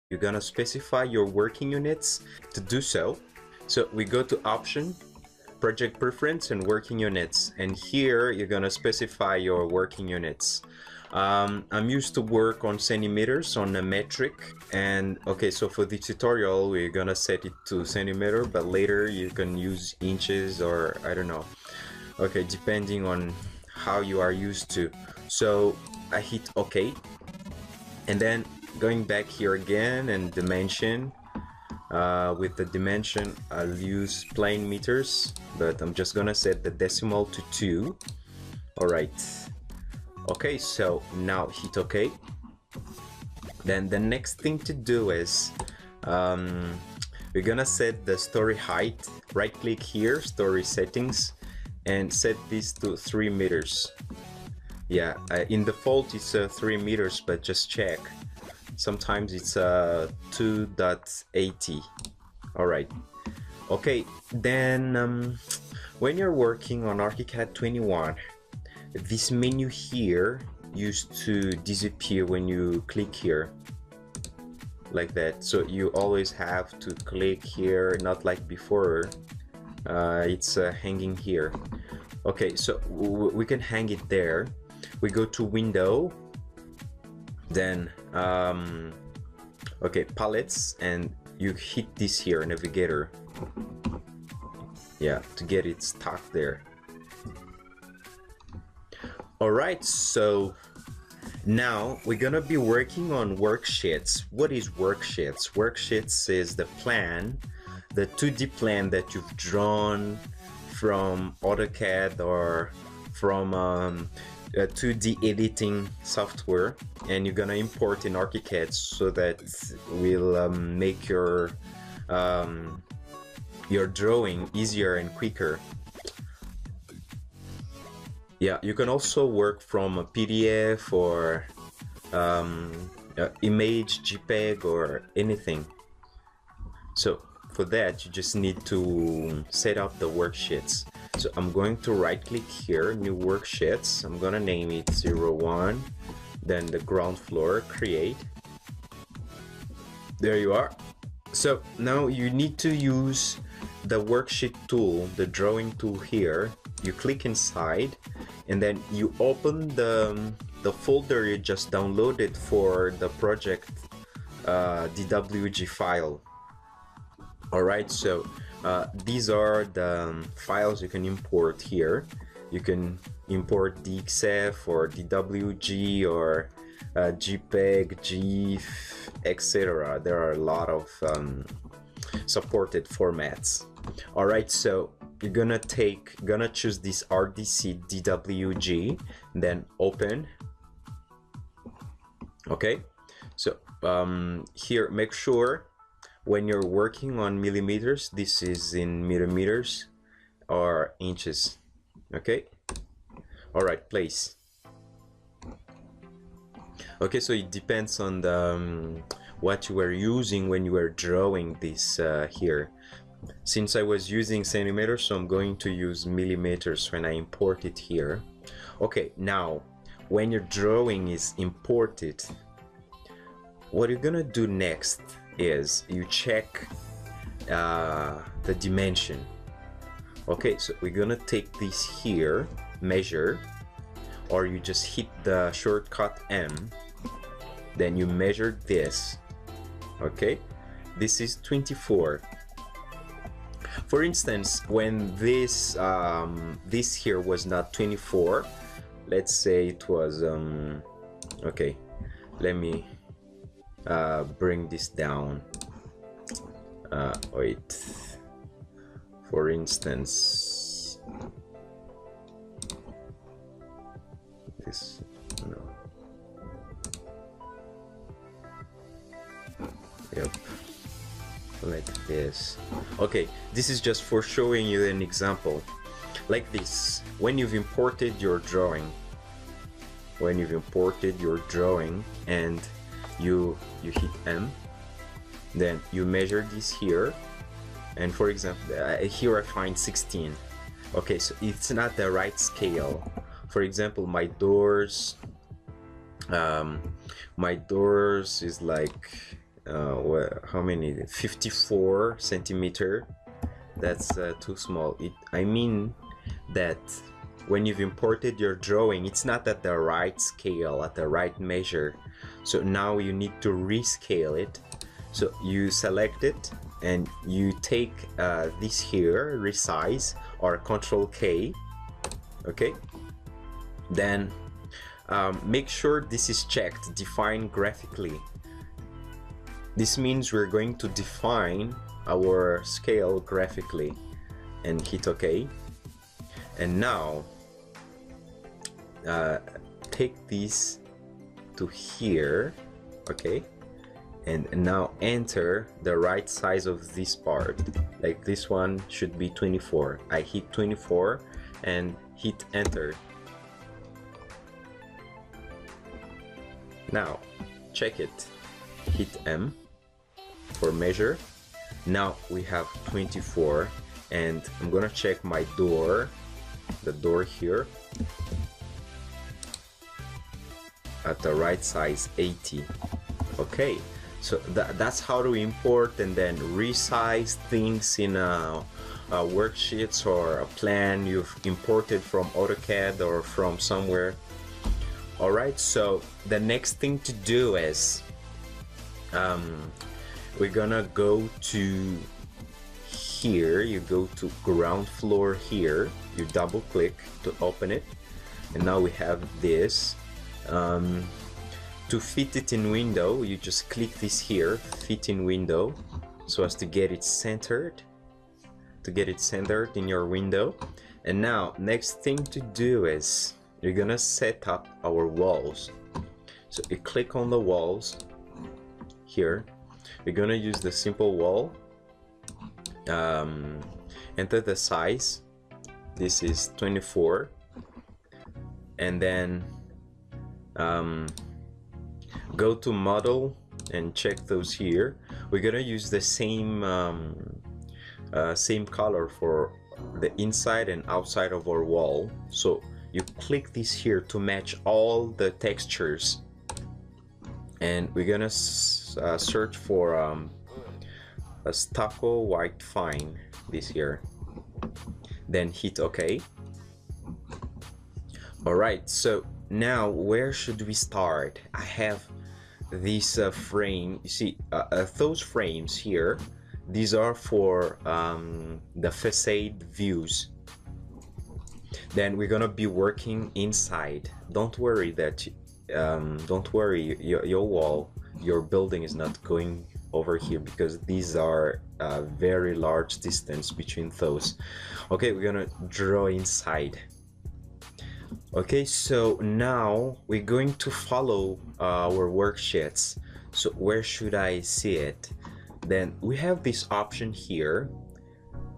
you're gonna specify your working units. To do so, we go to option, project preference, and working units, and here you're gonna specify your working units. I'm used to work on centimeters on a metric, and okay, so for the tutorial we're gonna set it to centimeter, but later you can use inches or I don't know, okay, depending on how you are used to. So I hit OK, and then going back here again and dimension, with the dimension I'll use plane meters, but I'm just gonna set the decimal to 2. Alright, okay, so now hit OK. Then the next thing to do is we're gonna set the story height. Right click here, story settings, and set this to 3 meters. Yeah, in default it's 3 meters, but just check. Sometimes it's 2.80. Alright, okay, then when you're working on Archicad 21, this menu here used to disappear when you click here like that, so you always have to click here, not like before. It's hanging here. Okay, so we can hang it there. We go to window, then okay, palettes, and you hit this here, navigator, yeah, to get it stuck there. Alright, so now we're gonna be working on worksheets. What is worksheets? Worksheets is the plan, the 2D plan that you've drawn from AutoCAD or from a 2D editing software, and you're gonna import in Archicad so that will make your drawing easier and quicker. Yeah, you can also work from a PDF or image, JPEG, or anything. So for that, you just need to set up the worksheets. So I'm going to right click here, new worksheets. I'm gonna name it 01, then the ground floor, create. There you are. So now you need to use the worksheet tool, the drawing tool here. You click inside, and then you open the folder you just downloaded for the project DWG file. Alright, so these are the files you can import here. You can import DXF or DWG or JPEG, GIF, etc. There are a lot of supported formats. Alright, so you're gonna choose this RDC DWG, then open. Okay, so here make sure when you're working on millimeters, this is in millimeters or inches. Okay, all right, place. Okay, so it depends on the what you were using when you were drawing this here. Since I was using centimeters, so I'm going to use millimeters when I import it here. Okay, now when your drawing is imported, what you're gonna do next is you check the dimension. Okay, so we're gonna take this here, measure, or you just hit the shortcut M, then you measure this. Okay, this is 24. For instance, when this this here was not 24, let's say it was okay, let me bring this down. Wait, for instance, this, no, yep, like this. Okay, this is just for showing you an example. Like this, when you've imported your drawing, and you hit M, then you measure this here, and for example here I find 16. Okay, so it's not the right scale. For example, my doors is like how many, 54 centimeter. That's too small. I mean that when you've imported your drawing, it's not at the right scale, at the right measure. So now you need to rescale it. So you select it and you take this here, resize, or Control K. Okay, then make sure this is checked, define graphically. This means we're going to define our scale graphically, and hit OK. And now take this to here, okay, and now enter the right size of this part. Like this one should be 24. I hit 24 and hit enter. Now check it, hit M for measure. Now we have 24, and I'm gonna check my door, the door here, at the right size, 80. Okay, so that's how to import and then resize things in worksheets or a plan you've imported from AutoCAD or from somewhere. All right, so the next thing to do is we're gonna go to here. You go to ground floor here, you double click to open it, and now we have this. To fit it in window, you just click this here, fit in window, so as to get it centered, in your window. And now next thing to do is you're gonna set up our walls. So you click on the walls here. We're gonna use the simple wall. Enter the size. This is 24, and then go to model and check those here. We're gonna use the same same color for the inside and outside of our wall. So you click this here to match all the textures, and we're gonna search for a stucco white fine, this here, then hit OK. Alright, so now where should we start? I have this frame. You see those frames here, these are for the facade views. Then we're gonna be working inside. Don't worry that your wall, your building is not going over here, because these are very large distance between those. Okay, we're gonna draw inside. Okay, so now we're going to follow our worksheets. So where should I see it? Then we have this option here.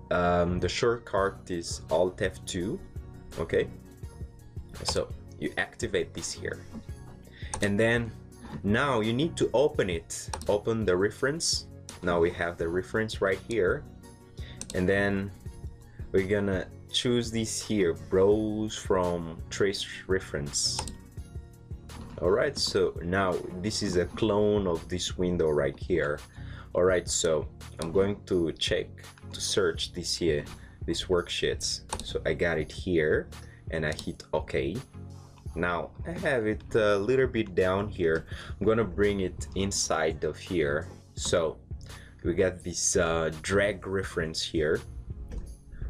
The shortcut is Alt F2. Okay, so you activate this here, and then now you need to open it. Open the reference. Now we have the reference right here, and then we're gonna choose this here, browse from trace reference. Alright, so now this is a clone of this window right here. Alright, so I'm going to check to search this here, these worksheets. So I got it here and I hit OK. Now I have it a little bit down here. I'm gonna bring it inside of here. So we got this drag reference here.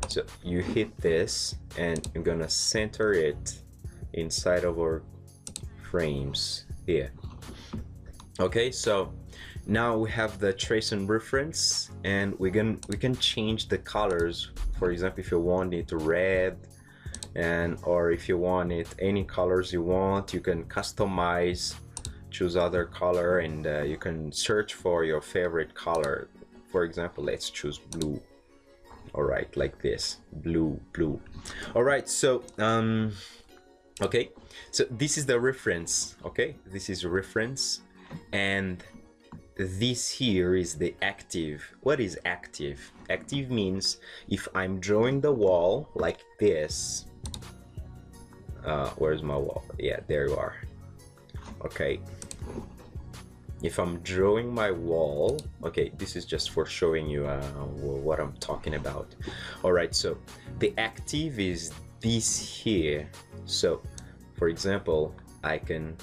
So you hit this and you're gonna center it inside of our frames here. Okay, so now we have the trace and reference, and we can change the colors. For example, if you want it red, or if you want it any colors you want, you can customize, choose other color, and you can search for your favorite color. For example, let's choose blue. All right, like this, blue. All right, so okay, so this is the reference. Okay, this is reference, and this here is the active. What is active? Active means if I'm drawing the wall like this, where's my wall? Yeah, there you are. Okay, if I'm drawing my wall, okay, this is just for showing you what I'm talking about. All right, so the active is this here. So for example, I can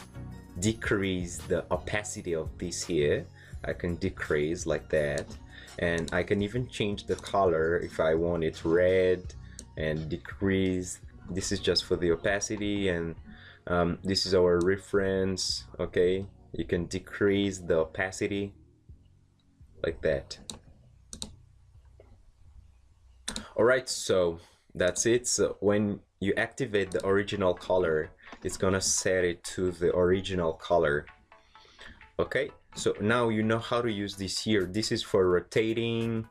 decrease the opacity of this here. I can decrease like that, and I can even change the color if I want it red, and decrease. This is just for the opacity, and this is our reference. Okay, you can decrease the opacity like that. All right, so that's it. So when you activate the original color, it's gonna set it to the original color. Okay, so now you know how to use this here. This is for rotating.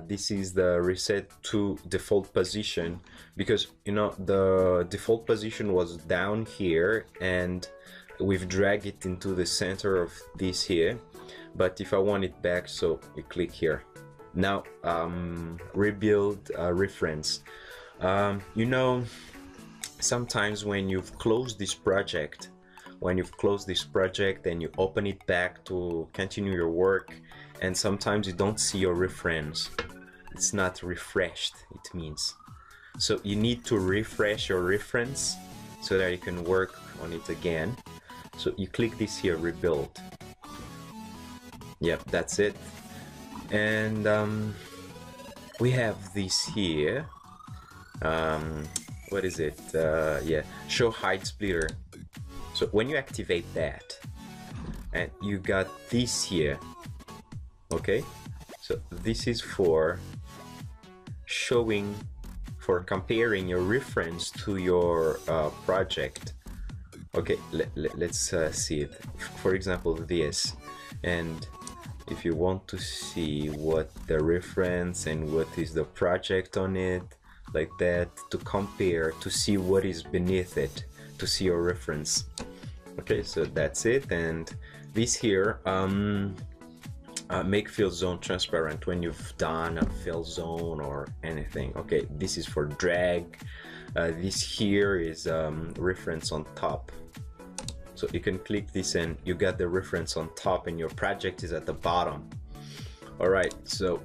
This is the reset to default position, because you know the default position was down here and we've dragged it into the center of this here. But if I want it back, so you click here. Now rebuild reference. You know, sometimes when you've closed this project, and you open it back to continue your work, and sometimes you don't see your reference. It's not refreshed, it means. So you need to refresh your reference so that you can work on it again. So you click this here, rebuild. Yep, that's it. And we have this here. What is it? Yeah, show hide splitter. So when you activate that, and you got this here, okay? So this is for showing, for comparing your reference to your project. Okay, let's see it. For example, this. And if you want to see what the reference and what is the project on it, like that, to compare, to see what is beneath it, to see your reference. Okay, so that's it. And this here, make fill zone transparent when you've done a fill zone or anything. Okay, this is for drag. This here is reference on top. So you can click this and you got the reference on top, and your project is at the bottom. All right, so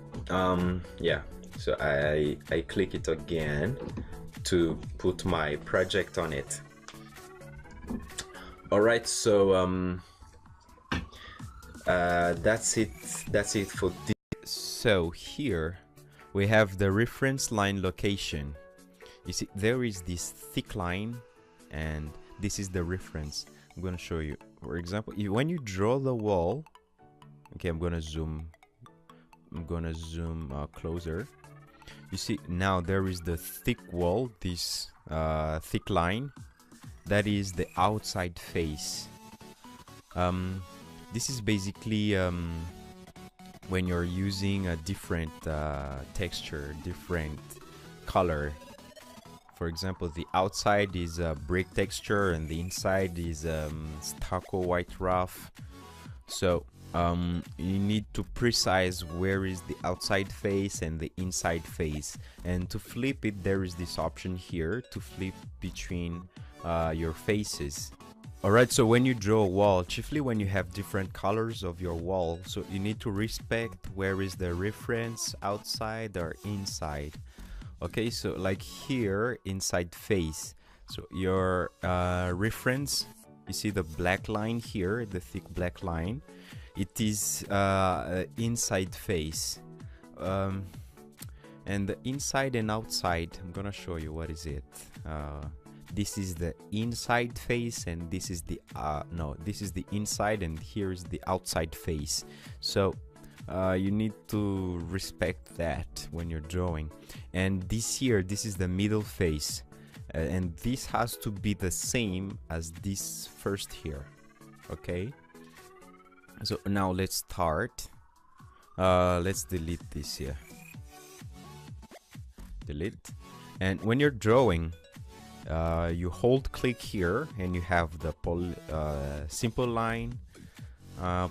yeah, so I click it again to put my project on it. All right, so that's it for this. So here we have the reference line location. You see there is this thick line, and this is the reference. I'm gonna show you. For example, when you draw the wall, okay, I'm gonna zoom closer. You see now there is the thick wall, this thick line. That is the outside face. This is basically when you're using a different texture, different color. For example, the outside is a brick texture and the inside is stucco white rough. So you need to precise where is the outside face and the inside face. And to flip it, there is this option here to flip between your faces. Alright, so when you draw a wall, chiefly when you have different colors of your wall, so you need to respect where is the reference, outside or inside. Okay, so like here, inside face. So your reference, you see the black line here, the thick black line. It is inside face. And the inside and outside, I'm gonna show you what is it. This is the inside face, and this is the this is the inside, and here is the outside face. So you need to respect that when you're drawing. And this here, this is the middle face, and this has to be the same as this first here. Okay, so now let's start. Let's delete this here. Delete. And when you're drawing, you hold click here, and you have the simple line,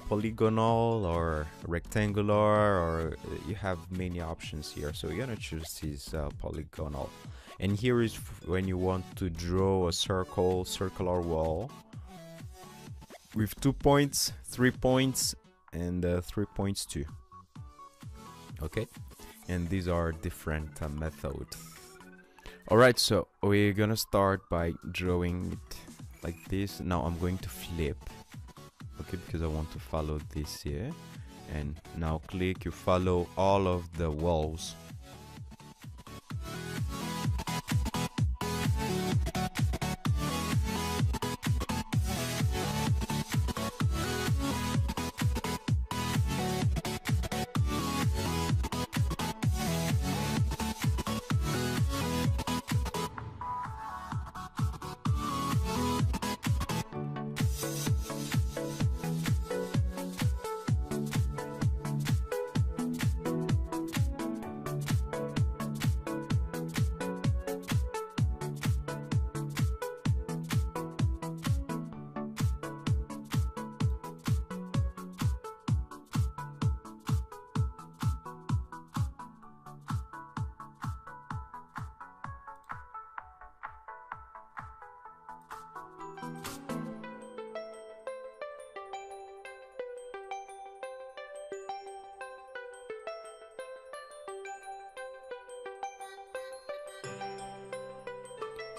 polygonal or rectangular, or you have many options here. So you're gonna choose this polygonal. And here is when you want to draw a circular wall. with 2 points, 3 points, and 3 points too. Okay, and these are different methods. Alright, so we're gonna start by drawing it like this. Now I'm going to flip, okay, because I want to follow this here. And now click, you follow all of the walls.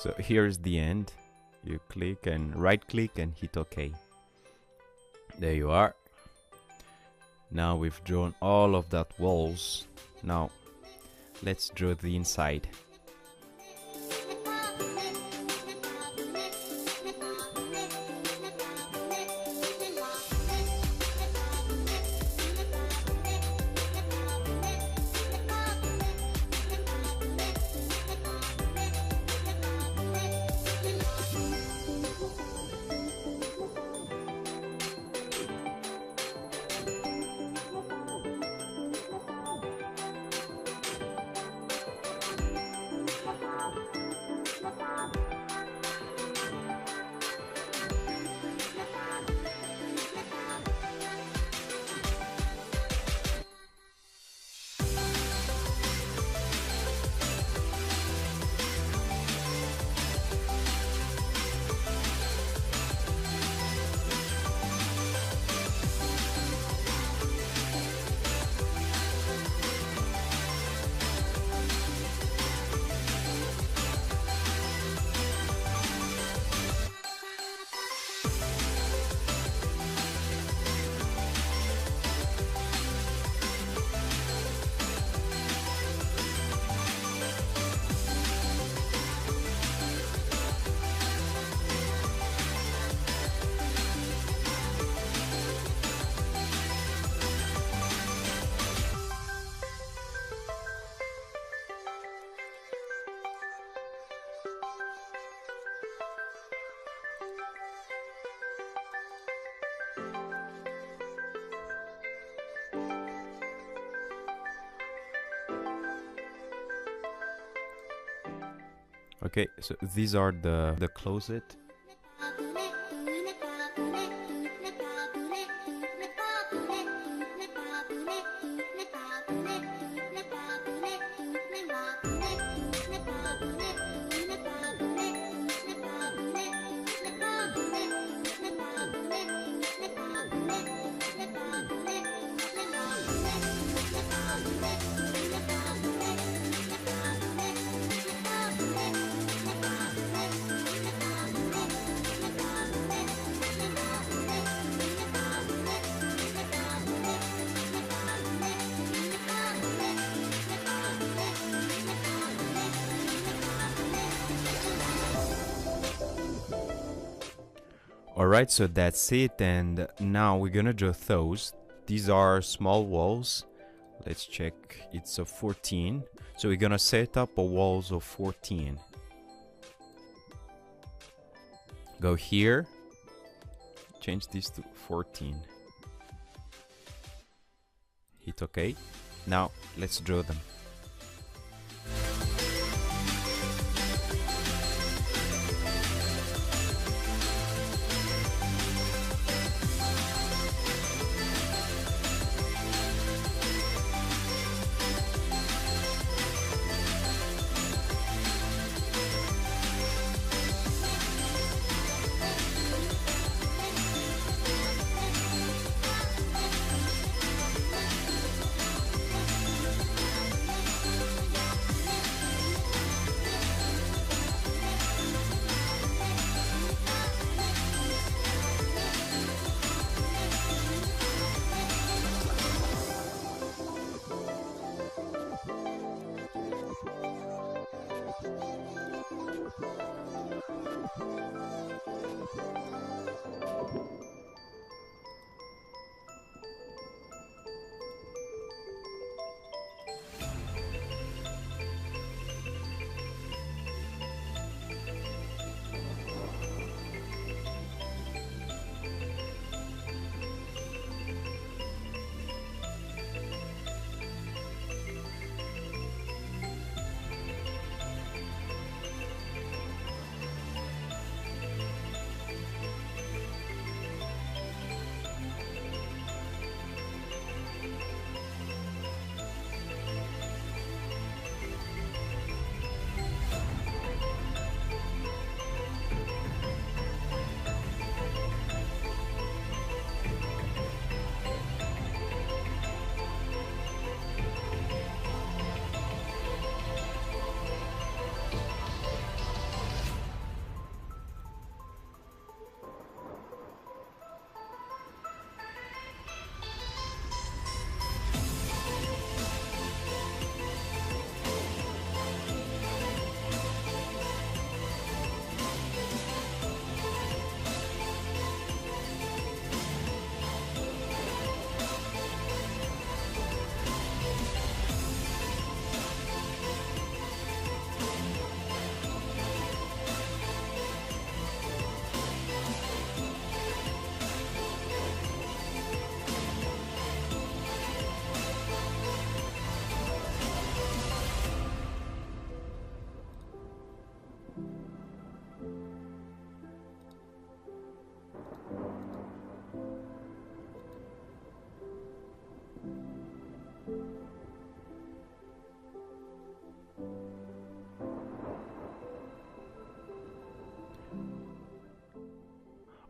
So here's the end. You click and right click and hit OK. There you are. Now we've drawn all of that walls. Now let's draw the inside. Okay, so these are the closet. Alright, so that's it, and now we're gonna draw those. These are small walls. Let's check, it's a 14. So we're gonna set up a walls of 14. Go here, change this to 14. Hit OK. Now let's draw them.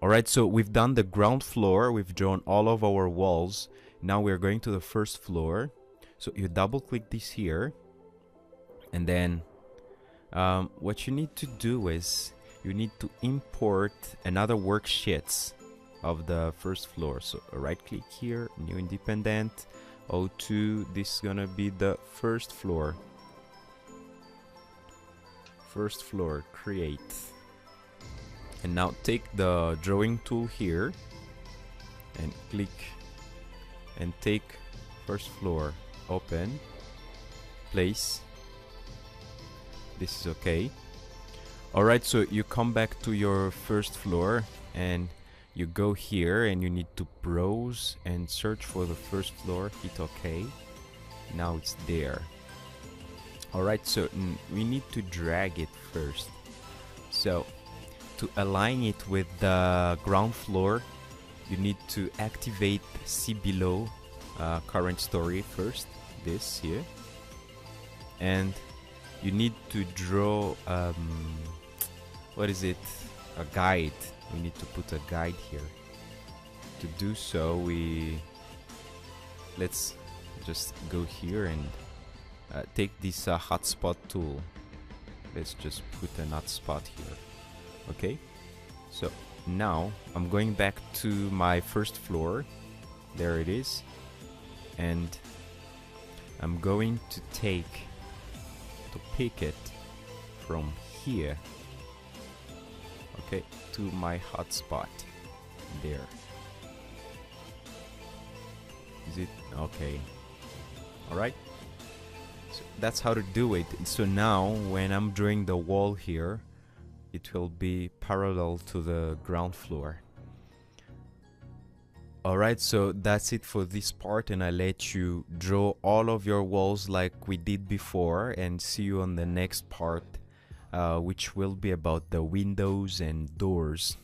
Alright, so we've done the ground floor, we've drawn all of our walls. Now we're going to the first floor. So you double click this here, and then what you need to do is you need to import another worksheets of the first floor. So right click here, new independent, O2, this is gonna be the first floor. First floor, create. And now take the drawing tool here and click and take first floor, open, place. This is okay. Alright, so you come back to your first floor and you go here and you need to browse and search for the first floor, hit OK. Now it's there. Alright, so we need to drag it first. So to align it with the ground floor, you need to activate see below current story first, this here, and you need to draw what is it, a guide. We need to put a guide here. To do so, let's just go here and take this hotspot tool. Let's just put an hotspot here. Okay, so now I'm going back to my first floor. There it is, and I'm going to pick it from here, okay, to my hotspot there. Is it okay? Alright, so that's how to do it. So now when I'm drawing the wall here, it will be parallel to the ground floor. Alright, so that's it for this part, and I let you draw all of your walls like we did before, and see you on the next part, which will be about the windows and doors.